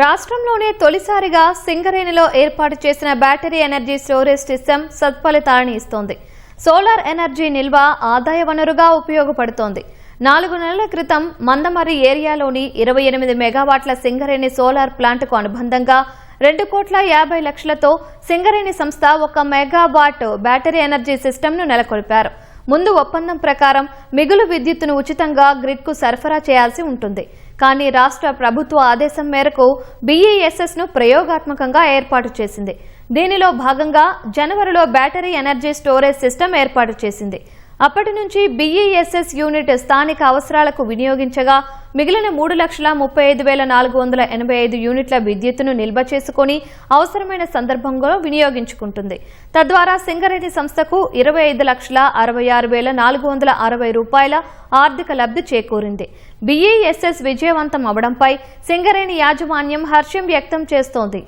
రాష్ట్రంలోనే తొలిసారిగా సింగరేణిలో ఏర్పాటు చేసిన బ్యాటరీ ఎనర్జీ స్టోరేజ్ సిస్టమ్ సత్ఫలితాలను ఇస్తోంది. సోలార్ ఎనర్జీ నిల్వ ఆదాయ వనరుగా ఉపయోగపడుతోంది. 4 నెలల క్రితం మందమర్రి ఏరియాలోని 28 మెగావాట్ల సింగరేణి సోలార్ ప్లాంట్కు అనుబంధంగా 2,50,00,000తో సింగరేణి సంస్థ 1 మెగావాట్ బ్యాటరీ ఎనర్జీ సిస్టమ్ను నెలకొల్పారు. ముందు ఒప్పందం ప్రకారం మిగులు విద్యుత్తును ఉచితంగా గ్రిడ్కు సరఫరా చేయాల్సి ఉంటుంది. కానీ రాష్ట్ర ప్రభుత్వ ఆదేశం మేరకు BESSను ప్రయోగాత్మకంగా ఏర్పాటు చేసింది. దీనిలో భాగంగా జనవరిలో బ్యాటరీ ఎనర్జీ స్టోరేజ్ సిస్టమ్ ఏర్పాటు చేసింది. అప్పటి నుంచి BESS యూనిట్ స్థానిక అవసరాలకు వినియోగించగా మిగిలిన 3,35,485 యూనిట్ల విద్యుత్తును నిల్వ చేసుకుని అవసరమైన సందర్భంలో వినియోగించుకుంటుంది. తద్వారా సింగరేణి సంస్థకు 25,66,460 రూపాయల ఆర్థిక లబ్ధి చేకూరింది. BESS విజయవంతం అవడంపై సింగరేణి యాజమాన్యం హర్షం వ్యక్తం చేస్తోంది.